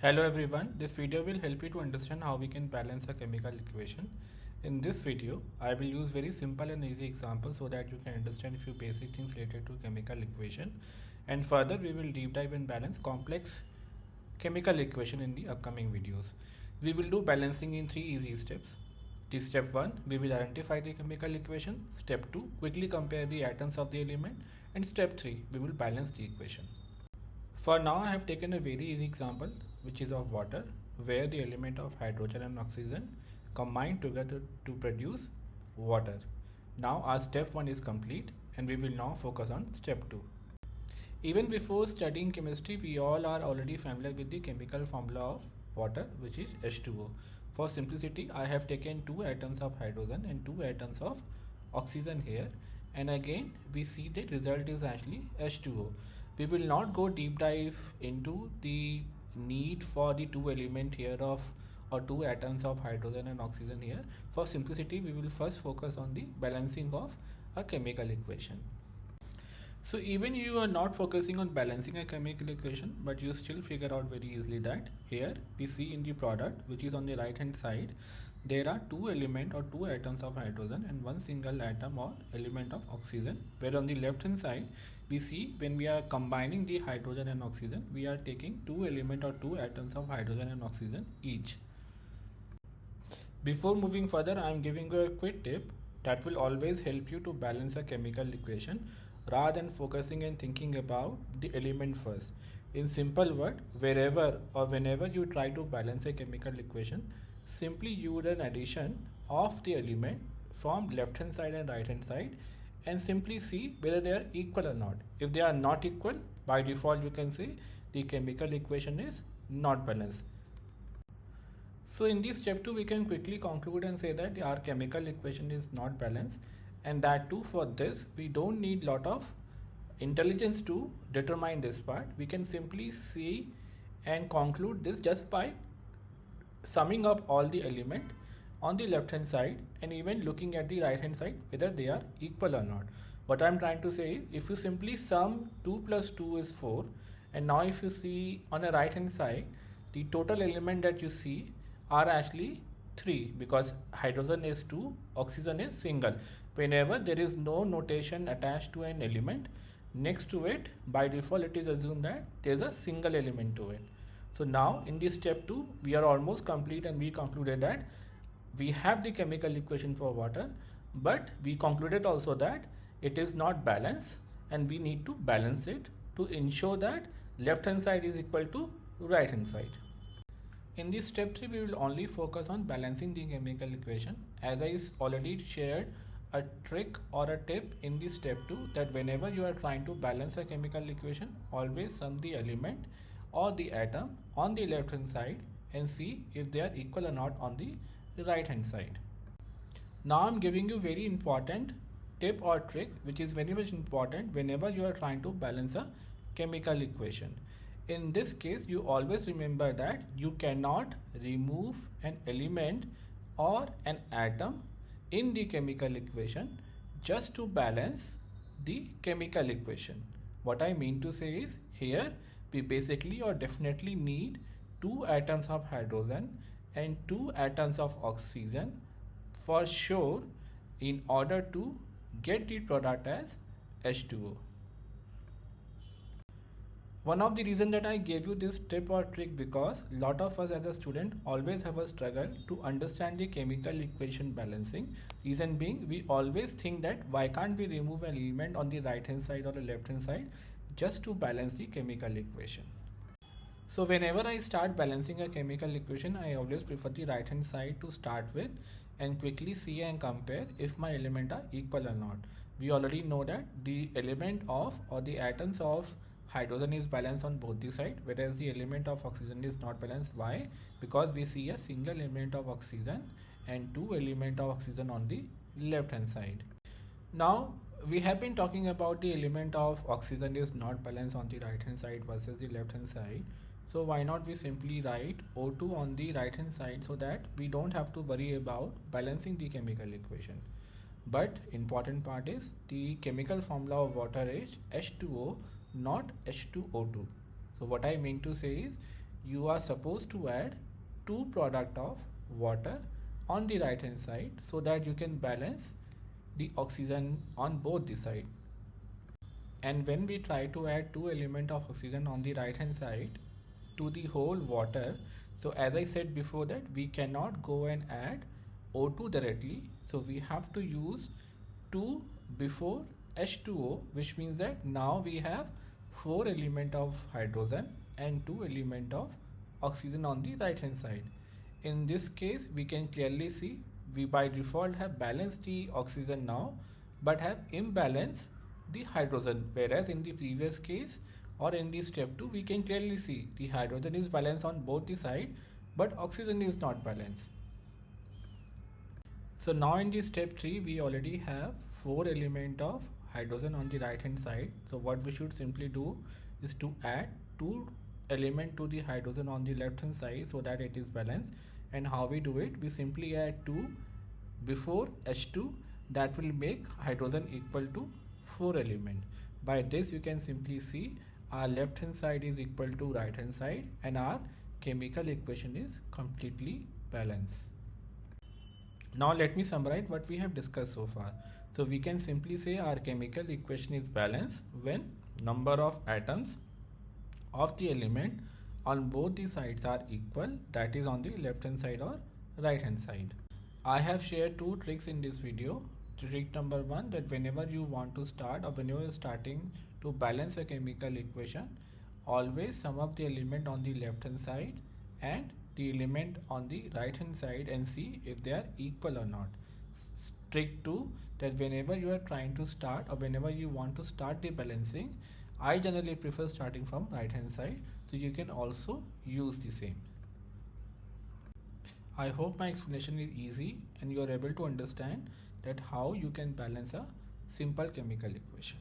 Hello everyone, this video will help you to understand how we can balance a chemical equation. In this video, I will use very simple and easy examples so that you can understand a few basic things related to chemical equation. And further, we will deep dive and balance complex chemical equation in the upcoming videos. We will do balancing in 3 easy steps. Step 1, we will identify the chemical equation. Step 2, quickly compare the atoms of the element. And step 3, we will balance the equation. For now, I have taken a very easy example, which is of water, where the element of hydrogen and oxygen combine together to produce water. Now our step 1 is complete and we will now focus on step 2. Even before studying chemistry, we all are already familiar with the chemical formula of water, which is H2O. For simplicity, I have taken 2 atoms of hydrogen and 2 atoms of oxygen here, and again we see the result is actually H2O. We will not go deep dive into the need for the 2 element here of or 2 atoms of hydrogen and oxygen here. For simplicity, we will first focus on the balancing of a chemical equation. So even you are not focusing on balancing a chemical equation, but you still figure out very easily that here we see in the product, which is on the right hand side, there are 2 element or 2 atoms of hydrogen and 1 single atom or element of oxygen, where on the left hand side we see when we are combining the hydrogen and oxygen, we are taking 2 element or 2 atoms of hydrogen and oxygen each. Before moving further, I am giving you a quick tip that will always help you to balance a chemical equation rather than focusing and thinking about the element first. In simple word, wherever or whenever you try to balance a chemical equation, simply use an addition of the element from left hand side and right hand side and simply see whether they are equal or not. If they are not equal, by default you can say the chemical equation is not balanced. So in this step 2, we can quickly conclude and say that our chemical equation is not balanced, and that too for this we don't need lot of intelligence to determine this part. We can simply see and conclude this just by summing up all the element on the left hand side and even looking at the right hand side whether they are equal or not. What I am trying to say is, if you simply sum 2 plus 2 is 4, and now if you see on the right hand side, the total element that you see are actually 3, because hydrogen is 2, oxygen is single. Whenever there is no notation attached to an element, next to it by default it is assumed that there is a single element to it. So now in this step 2 we are almost complete and we concluded that we have the chemical equation for water, but we concluded also that it is not balanced and we need to balance it to ensure that left hand side is equal to right hand side. In this step 3, we will only focus on balancing the chemical equation. As I already shared a trick or a tip in this step 2, that whenever you are trying to balance a chemical equation, always sum the element or the atom on the left hand side and see if they are equal or not on the right hand side. Now I am giving you very important tip or trick which is very much important whenever you are trying to balance a chemical equation. In this case, you always remember that you cannot remove an element or an atom in the chemical equation just to balance the chemical equation. What I mean to say is, here we basically or definitely need 2 atoms of hydrogen and 2 atoms of oxygen for sure in order to get the product as H2O. One of the reason that I gave you this tip or trick, because lot of us as a student always have a struggle to understand the chemical equation balancing. Reason being, we always think that why can't we remove an element on the right hand side or the left hand side just to balance the chemical equation. So whenever I start balancing a chemical equation, I always prefer the right hand side to start with and quickly see and compare if my element are equal or not. We already know that the element of or the atoms of hydrogen is balanced on both the side, whereas the element of oxygen is not balanced. Why? Because we see a single element of oxygen and 2 element of oxygen on the left hand side. Now we have been talking about the element of oxygen is not balanced on the right hand side versus the left hand side. So why not we simply write O2 on the right hand side so that we don't have to worry about balancing the chemical equation. But important part is the chemical formula of water is H2O, not H2O2. So what I mean to say is, you are supposed to add 2 product of water on the right hand side so that you can balance the oxygen on both the side. And when we try to add 2 element of oxygen on the right hand side to the whole water, so as I said before that we cannot go and add O2 directly, so we have to use 2 before H2O, which means that now we have 4 element of hydrogen and 2 element of oxygen on the right hand side. In this case we can clearly see we by default have balanced the oxygen now but have imbalanced the hydrogen, whereas in the previous case or in the step 2 we can clearly see the hydrogen is balanced on both the side but oxygen is not balanced. So now in the step 3 we already have 4 element of hydrogen on the right hand side. So what we should simply do is to add 2 element to the hydrogen on the left hand side so that it is balanced. And how we do it, we simply add 2 before H2, that will make hydrogen equal to 4 element. By this you can simply see our left hand side is equal to right hand side and our chemical equation is completely balanced. Now let me summarize what we have discussed so far. So we can simply say our chemical equation is balanced when number of atoms of the element on both the sides are equal, that is on the left hand side or right hand side. I have shared 2 tricks in this video. Trick number 1, that whenever you want to start or whenever you are starting to balance a chemical equation, always sum up the element on the left hand side and the element on the right hand side and see if they are equal or not. Trick 2, that whenever you are trying to start or whenever you want to start the balancing, I generally prefer starting from right hand side, so you can also use the same. I hope my explanation is easy and you are able to understand that how you can balance a simple chemical equation.